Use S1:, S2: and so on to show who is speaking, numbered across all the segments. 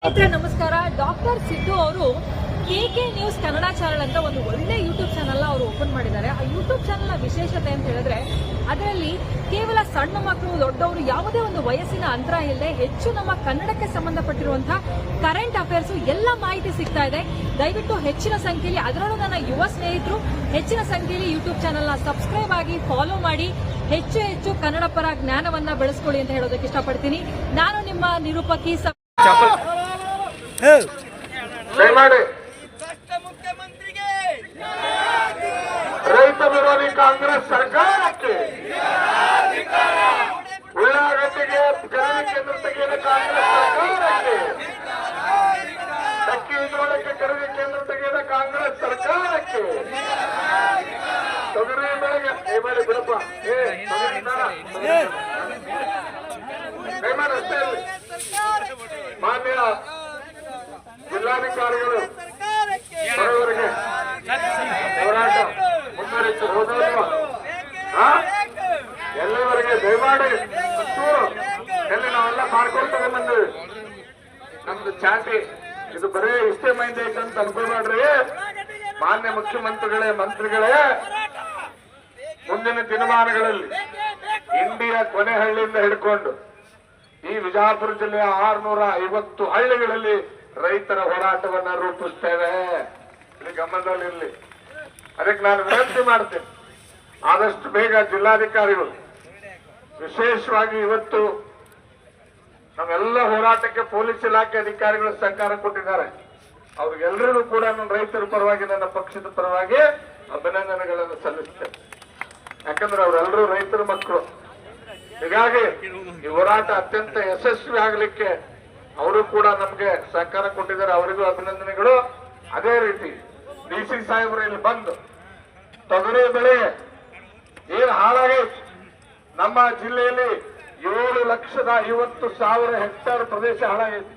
S1: ನಮಸ್ಕಾರ. ಡಾಕ್ಟರ್ ಸಿದ್ದು ಅವರು KK news Kannada channel ಅಂತ ಒಂದು ಒಳ್ಳೆ ಯೂಟ್ಯೂಬ್ ಚಾನೆಲ್ ಅವರು ಓಪನ್ ಮಾಡಿದ್ದಾರೆ. ಆ ಯೂಟ್ಯೂಬ್ ಚಾನೆಲ್ ನ ವಿಶೇಷತೆ ಅಂತ ಹೇಳಿದ್ರೆ ಅದರಲ್ಲಿ ಕೇವಲ ಸಣ್ಣ ಮಕ್ಕಳು ದೊಡ್ಡವರು ಯಾವುದೇ ಒಂದು ವಯಸ್ಸಿನ ಅಂತರ ಇಲ್ಲದೆ ಹೆಚ್ಚು ನಮ್ಮ ಕನ್ನಡಕ್ಕೆ ಸಂಬಂಧಪಟ್ಟಿರುವಂತಹ ಕರೆಂಟ್ ಅಫೇರ್ಸ್ ಎಲ್ಲ ಮಾಹಿತಿ ಸಿಗ್ತಾ ಇದೆ. ದಯವಿಟ್ಟು ಹೆಚ್ಚಿನ ಸಂಖ್ಯೆಯಲ್ಲಿ, ಅದರಲ್ಲೂ ನನ್ನ ಯುವ ಸ್ನೇಹಿತರು ಹೆಚ್ಚಿನ ಸಂಖ್ಯೆಯಲ್ಲಿ ಯೂಟ್ಯೂಬ್ ಚಾನೆಲ್ ನ ಸಬ್ಸ್ಕ್ರೈಬ್ ಆಗಿ ಫಾಲೋ ಮಾಡಿ ಹೆಚ್ಚು ಕನ್ನಡ ಪರ ಜ್ಞಾನವನ್ನ ಬೆಳೆಸ್ಕೊಳ್ಳಿ ಅಂತ ಹೇಳೋದಕ್ಕೆ ಇಷ್ಟಪಡ್ತೀನಿ. ನಾನು ನಿಮ್ಮ ನಿರೂಪಕಿ
S2: ಮುಖ್ಯಮಂತ್ರಿಗೆ ರೈತ ವಿರೋಧಿ ಕಾಂಗ್ರೆಸ್ ಸರ್ಕಾರಕ್ಕೆ ಉಳ್ಳಾಗಡ್ಡಿಗೆ ಖರೀದಿ ಕೇಂದ್ರ ತೆಗೆಯದ ಕಾಂಗ್ರೆಸ್ ಸರ್ಕಾರಕ್ಕೆ ಮೆಕ್ಕೆಜೋಳಕ್ಕೆ ಖರೀದಿ ಕೇಂದ್ರ ತೆಗೆಯದ ಕಾಂಗ್ರೆಸ್ ಸರ್ಕಾರಕ್ಕೆ ತೊಗರಿ ಬೆಳೆಗೆ ಕೈಮಾಡಿ ಬಿಡಪ್ಪ ಕೈಮಾಡಿ ಅಷ್ಟೇ ಮಾನ್ಯ ಜಿಲ್ಲಾಧಿಕಾರಿಗಳು ಬರೋವರೆಗೆ ಹೋರಾಟ ಮುಂದುವರಿಸಿ ಹೋದಲ್ವ ಎಲ್ಲಿವರೆಗೆ ದಯಮಾಡಿ ಎಲ್ಲಿ ನಾವೆಲ್ಲ ಮಾಡ್ಕೊಳ್ತೇವೆ ಬಂದಿವಿ. ನಮ್ದು ಚಾಟಿ ಇದು ಬರೀ ಇಷ್ಟೇ ಮೈಂಡ್ ಐತೆ ಅಂತ ಅನ್ಕೊಳ್ಬೇಡ್ರಿ. ಮಾನ್ಯ ಮುಖ್ಯಮಂತ್ರಿಗಳೇ, ಮಂತ್ರಿಗಳೇ, ಮುಂದಿನ ದಿನಮಾನಗಳಲ್ಲಿ ಇಂಡಿಯಾ ಕೊನೆಹಳ್ಳಿಯಿಂದ ಹಿಡ್ಕೊಂಡು ಈ ವಿಜಯಪುರ ಜಿಲ್ಲೆಯ 650 ಹಳ್ಳಿಗಳಲ್ಲಿ ರೈತರ ಹೋರಾಟವನ್ನ ರೂಪಿಸ್ತೇವೆ. ಇದು ಗಮನದಲ್ಲಿರಲಿ. ಅದಕ್ಕೆ ನಾನು ವಿನಂತಿ ಮಾಡ್ತೇನೆ, ಆದಷ್ಟು ಬೇಗ ಜಿಲ್ಲಾಧಿಕಾರಿಗಳು, ವಿಶೇಷವಾಗಿ ಇವತ್ತು ನಮ್ಮೆಲ್ಲ ಹೋರಾಟಕ್ಕೆ ಪೊಲೀಸ್ ಇಲಾಖೆ ಅಧಿಕಾರಿಗಳು ಸಹಕಾರ ಕೊಟ್ಟಿದ್ದಾರೆ. ಅವ್ರಿಗೆಲ್ಲರಿಗೂ ಕೂಡ ನನ್ನ ರೈತರ ಪರವಾಗಿ, ನನ್ನ ಪಕ್ಷದ ಪರವಾಗಿ ಅಭಿನಂದನೆಗಳನ್ನು ಸಲ್ಲಿಸ್ತೇನೆ. ಯಾಕಂದ್ರೆ ಅವರೆಲ್ಲರೂ ರೈತರ ಮಕ್ಕಳು. ಹೀಗಾಗಿ ಈ ಹೋರಾಟ ಅತ್ಯಂತ ಯಶಸ್ವಿ ಆಗಲಿಕ್ಕೆ ಅವರು ಕೂಡ ನಮ್ಗೆ ಸಹಕಾರ ಕೊಟ್ಟಿದ್ದಾರೆ. ಅವರಿಗೂ ಅಭಿನಂದನೆಗಳು. ಅದೇ ರೀತಿ DC ಸಾಹೇಬರು ಇಲ್ಲಿ ಬಂದು ತೊಗರಿ ಬೆಳೆ ಏನ್ ಹಾಳಾಗೈತಿ, ನಮ್ಮ ಜಿಲ್ಲೆಯಲ್ಲಿ 7,50,000 ಹೆಕ್ಟೇರ್ ಪ್ರದೇಶ ಹಾಳಾಗೈತಿ.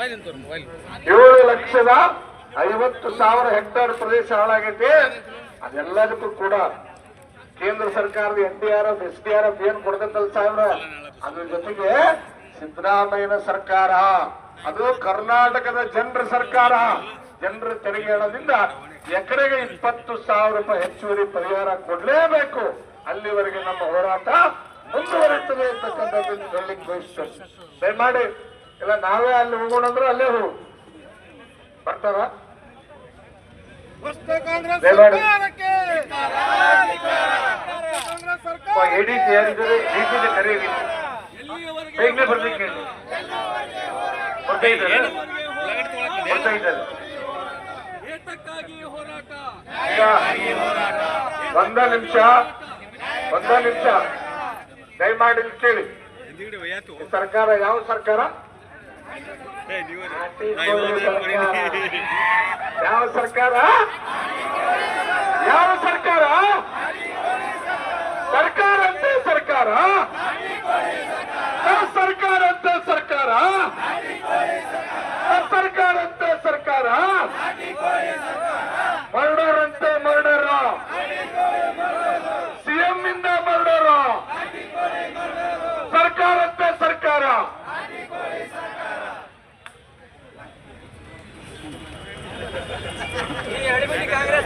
S2: 7,50,000 ಹೆಕ್ಟೇರ್ ಪ್ರದೇಶ ಹಾಳಾಗೈತಿ. ಅದೆಲ್ಲದಕ್ಕೂ ಕೂಡ ಕೇಂದ್ರ ಸರ್ಕಾರದ NDRF, SDRF ಏನ್ ಕೊಡ್ತೈತಲ್ಲ ಸಾಹೇಬ್ರ, ಅದ್ರ ಜೊತೆಗೆ ಸಿದ್ದರಾಮಯ್ಯನ ಸರ್ಕಾರ, ಅದು ಕರ್ನಾಟಕದ ಜನರ ಸರ್ಕಾರ. ಜನರ ತೆರಿಗೆ ಹಣದಿಂದ ಎಕರೆಗೆ 20,000 ರೂಪಾಯಿ ಹೆಚ್ಚುವರಿ ಪರಿಹಾರ ಕೊಡ್ಲೇಬೇಕು. ಅಲ್ಲಿವರೆಗೆ ನಮ್ಮ ಹೋರಾಟ ಮುಂದುವರಿಯುತ್ತದೆ ಅಂತಕ್ಕಂಥದ್ದನ್ನು ಹೇಳಲಿಕ್ಕೆ ಬಯಸ್ತೇನೆ. ದಯಮಾಡಿ ಇಲ್ಲ ನಾವೇ ಅಲ್ಲಿ ಹೋಗೋಣ ಅಂದ್ರೆ ಅಲ್ಲೇ ಹೋಗು ಬರ್ತಾರ. ADC ಯಾರಿದ್ದಾರೆ? DC ಕರೆಯಿರಿ, ಬೇಗನೆ ಬರ್ಲಿಕ್ಕೆ ಬರ್ತಾ ಇದ್ದಾರೆ. ಒಂದ ನಿಮಿಷ ದಯಮಾಡಿ ಕೇಳಿ. ಸರ್ಕಾರ ಯಾವ ಸರ್ಕಾರ? ಯಾವ ಸರ್ಕಾರ? ಯಾವ ಸರ್ಕಾರ? ಸರ್ಕಾರ ಅಂತೆ ಸರ್ಕಾರ, ಸರ್ಕಾರ ಅಂತೆ ಸರ್ಕಾರ, ಸರ್ಕಾರ ಅಂತೆ ಸರ್ಕಾರ, ಮರ್ಡರ್ ಅಂತೆ ಮರ್ಡರ್, CM ಇಂದ ಮರ್ಡರ್, ಸರ್ಕಾರ ಅಂತೆ ಸರ್ಕಾರ.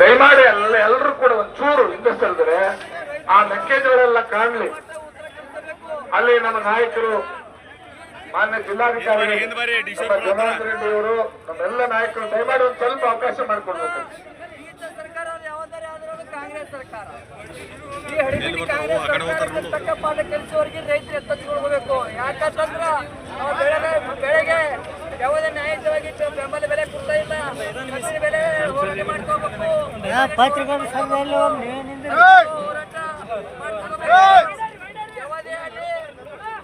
S2: ದಯಮಾಡಿ ಎಲ್ಲರೂ ಕೂಡ ಒಂಚೂರು ಹಿಂದೆಸಲ್ದ್ರೆ ಆ ಮೆಕ್ಕೆಜೋಳೆಲ್ಲ ಕಾಣ್ಲಿ. ಅಲ್ಲಿ ನಮ್ಮ ನಾಯಕರು, ಮಾನ್ಯ ಜಿಲ್ಲಾಧಿಕಾರಿ ಜನಾರ್ದನ ರೆಡ್ಡಿ ಅವರು, ನಮ್ಮೆಲ್ಲ ನಾಯಕರು ದಯಮಾಡಿ ಒಂದು ಸ್ವಲ್ಪ ಅವಕಾಶ ಮಾಡಿಕೊಡ್ಬೇಕು.
S3: ಕಾಂಗ್ರೆಸ್ ಸರ್ಕಾರ ಈ ಹಡಿಬಿಡಿ ಕಾಂಗ್ರೆಸ್ ಸರ್ಕಾರ ತಕ್ಕ ಪಾಠ ಕಲಿಸುವವರಿಗೆ ರೈತರು ಎಚ್ಚೆತ್ತುಕೊಳ್ಬೇಕು. ಯಾಕಂತಂದ್ರ ನಾವು ಬೆಳೆಗೆ ಯಾವುದೇ ನ್ಯಾಯಯುತವಾಗಿ ಬೆಂಬಲ ಬೆಲೆ ಕೊಡ್ತಾ ಇಲ್ಲ. ಕೃಷಿ ಬೆಲೆ ಹೋರಾಟ ಮಾಡ್ಕೋಬೇಕು, ಹೋರಾಟ ಮಾಡ್ಕೋಬೇಕು. ಯಾವುದೇ ಆಗಲಿ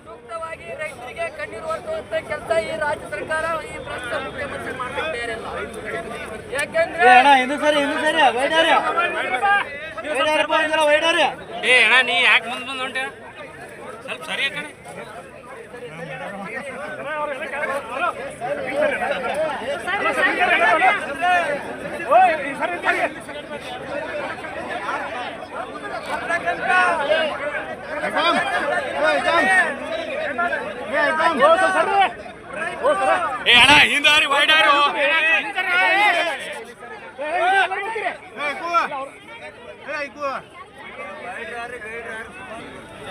S3: ಸೂಕ್ತವಾಗಿ ರೈತರಿಗೆ ಕಣ್ಣೀರು ಒರೆಸುವಂತ ಕೆಲಸ ಈ ರಾಜ್ಯ ಸರ್ಕಾರ, ಈ ಪ್ರಸ್ತುತ ಮುಖ್ಯಮಂತ್ರಿ ಮಾಡ್ತಿದ್ದಾರೆ. ಯಾಕಂದ್ರೆ
S4: ನೀ ಯಾಕೆ ಮುಂದೆ ಹೊಂಟೆ ಸ್ವಲ್ಪ ಸರಿ ಕಣೆ.
S2: Vamos a
S4: ಏ ಅಣ್ಣ ಹಿಂದಾರಿ ವೈಡ್ ಆರು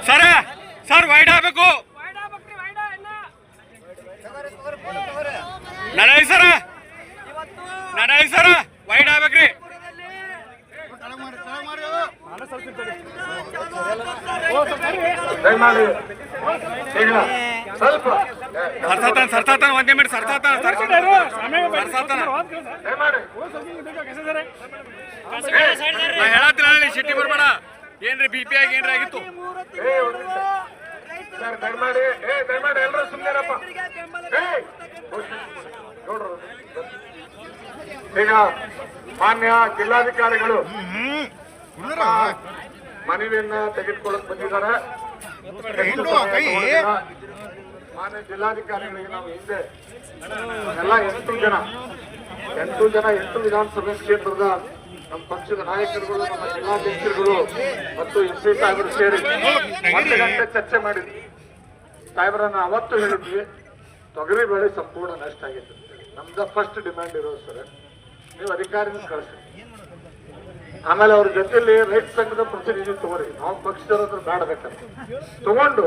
S4: ಸರ್ ಸರ್ ವೈಡ್ ಆಗ್ಬೇಕು ನಡಾಯಿ ಸರ ವೈಡ್ ಆಗ್ಬೇಕ್ರಿ
S2: ದಯಮಾಡಿ ಈಗ ಸ್ವಲ್ಪ
S4: ಸರ್ತಾತಾನ ಒಂದೇ ಮಿನಿಟ್ ಸರ್ತಾತಾನ
S2: ದಯಮಾಡಿ
S4: ನಾ ಹೇಳತ್ತೀನಿ ಸಿಟಿ ಬರ್ಬೇಡ ಏನ್ರಿ BP ಆಗಿ ಏನ್ರಿ ಆಗಿತ್ತು
S2: ಸರ್ ದಯಮಾಡಿ ದಯಮಾಡಿ ಎಲ್ಲರೂ ಸುಮ್ಮನೆರಪ್ಪ ನೋಡ್ರು ಈಗ ಮಾನ್ಯ ಜಿಲ್ಲಾಧಿಕಾರಿಗಳು ಮನವಿಯನ್ನ ತೆಗೆದುಕೊಳ್ಳಕ್ ಬಂದಿದ್ದಾರೆ. ಮಾನ್ಯ ಜಿಲ್ಲಾಧಿಕಾರಿಗಳಿಗೆ ನಾವು ಹಿಂದೆ ಎಲ್ಲ 8 ವಿಧಾನಸಭೆ ಕ್ಷೇತ್ರದ ನಮ್ಮ ಪಕ್ಷದ ನಾಯಕರುಗಳು, ನಮ್ಮ ಜಿಲ್ಲಾಧ್ಯಕ್ಷರುಗಳು ಮತ್ತು MP ಸಾಹೇಬರು ಸೇರಿ 1 ಗಂಟೆ ಚರ್ಚೆ ಮಾಡಿದ್ವಿ. ಸಾಹೇಬರನ್ನ ಅವತ್ತು ಹೇಳಿದ್ವಿ, ತೊಗರಿ ಬೆಳೆ ಸಂಪೂರ್ಣ ನಷ್ಟ ಆಗಿತ್ತು. ನಮ್ದ ಫಸ್ಟ್ ಡಿಮ್ಯಾಂಡ್ ಇರೋದು ಸರ್, ನೀವು ಅಧಿಕಾರಿನ ಕಳಿಸಿ. ಆಮೇಲೆ ಅವ್ರ ಜೊತೆಲಿ ರೈತ ಸಂಘದ ಪ್ರತಿನಿಧಿ ತಗೋರಿ, ನಾವು ಪಕ್ಷದವ್ರ ಬೇಡಬೇಕಂತ ತಗೊಂಡು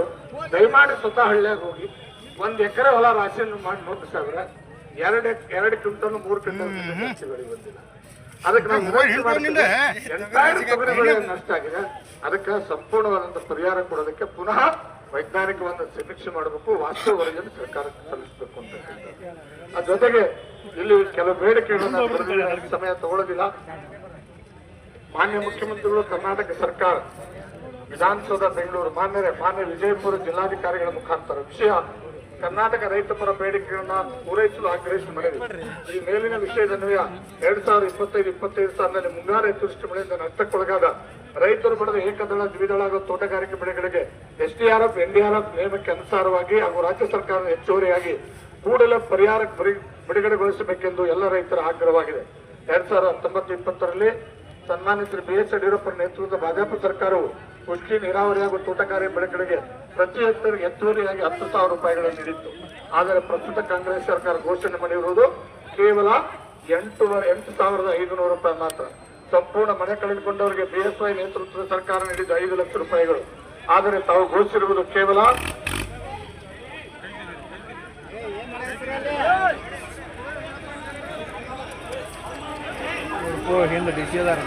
S2: ದಯಮಾಡಿ ಸ್ವತಃ ಹಳ್ಳಿಯಾಗ ಹೋಗಿ 1 ಎಕರೆ ಹೊಲ ರಾಶಿಯನ್ನು ಮಾಡಿ ನೋಡಿ ಸಾವಿರ 2 ಕ್ವಿಂಟಲ್ 3 ಕ್ವಿಂಟಲ್ ಜಾಸ್ತಿ ಬೆಳೆ ಬಂದಿಲ್ಲ. ಅದಕ್ಕೆ ನಾವು ತೊಗರಿ ಬೆಳೆ ನಷ್ಟ ಆಗಿದೆ. ಅದಕ್ಕೆ ಸಂಪೂರ್ಣವಾದಂತ ಪರಿಹಾರ ಕೊಡೋದಕ್ಕೆ ಪುನಃ ವೈಜ್ಞಾನಿಕವಾದ ಸಮೀಕ್ಷೆ ಮಾಡಬೇಕು, ವಾಸ್ತವ ವರದಿಯನ್ನು ಸರ್ಕಾರಕ್ಕೆ ಸಲ್ಲಿಸಬೇಕು ಅಂತ ಹೇಳ್ತಾರೆ. ಅದ್ರ ಜೊತೆಗೆ ಇಲ್ಲಿ ಕೆಲವು ಬೇಡಿಕೆಗಳನ್ನು ಸಮಯ ತಗೊಳ್ಳೋದಿಲ್ಲ. ಮಾನ್ಯ ಮುಖ್ಯಮಂತ್ರಿಗಳು, ಕರ್ನಾಟಕ ಸರ್ಕಾರ, ವಿಧಾನಸೌಧ ಬೆಂಗಳೂರು, ಮಾನ್ಯ ವಿಜಯಪುರ ಜಿಲ್ಲಾಧಿಕಾರಿಗಳ ಮುಖಾಂತರ ವಿಷಯ ಕರ್ನಾಟಕ ರೈತ ಪರ ಬೇಡಿಕೆಗಳನ್ನ ಪೂರೈಸಲು ಆಗ್ರಹಿಸಿ ಮಾಡಿದೆ. ಈ ಮೇಲಿನ ವಿಷಯದನ್ವಯ 2025 ಸಾಲಿನಲ್ಲಿ ಮುಂಗಾರು ಅತಿವೃಷ್ಟಿ ಮಳೆಯಿಂದ ನಷ್ಟಕ್ಕೊಳಗಾದ ರೈತರು ಪಡೆದ ಏಕದಳ ದ್ವಿದಳ ಹಾಗೂ ತೋಟಗಾರಿಕೆ ಬೆಳೆಗಳಿಗೆ SDRF NDRF ನೇಮಕ್ಕೆ ಅನುಸಾರವಾಗಿ ಹಾಗೂ ರಾಜ್ಯ ಸರ್ಕಾರದ ಹೆಚ್ಚುವರಿಯಾಗಿ ಕೂಡಲೇ ಪರಿಹಾರ ಬಿಡುಗಡೆಗೊಳಿಸಬೇಕೆಂದು ಎಲ್ಲ ರೈತರ ಆಗ್ರಹವಾಗಿದೆ. 2019-20ರಲ್ಲಿ ಸನ್ಮಾನ್ಯ ಶ್ರೀ BS ಯಡಿಯೂರಪ್ಪರ ನೇತೃತ್ವದ ಭಾಜಪ ಸರ್ಕಾರವು ಕೃಷಿ, ನೀರಾವರಿ ಹಾಗೂ ತೋಟಗಾರಿಕೆ ಬೆಳೆಗಳಿಗೆ ಪ್ರತಿ ಹೆಕ್ಟರ್ಗೆ ಹೆಚ್ಚುವರಿಯಾಗಿ 10,000 ರೂಪಾಯಿಗಳನ್ನು ನೀಡಿತ್ತು. ಆದರೆ ಪ್ರಸ್ತುತ ಕಾಂಗ್ರೆಸ್ ಸರ್ಕಾರ ಘೋಷಣೆ ಮಾಡಿರುವುದು ಕೇವಲ 8,500 ರೂಪಾಯಿ ಮಾತ್ರ. ಸಂಪೂರ್ಣ ಮನೆ ಕಳೆದುಕೊಂಡವರಿಗೆ BSY ನೇತೃತ್ವದ ಸರ್ಕಾರ ನೀಡಿದ 5 ಲಕ್ಷ ರೂಪಾಯಿಗಳು. ಆದರೆ ತಾವು ಘೋಷಿಸಿರುವುದು ಕೇವಲ
S3: ಹಿಂದೆ DC ಅದಾರ.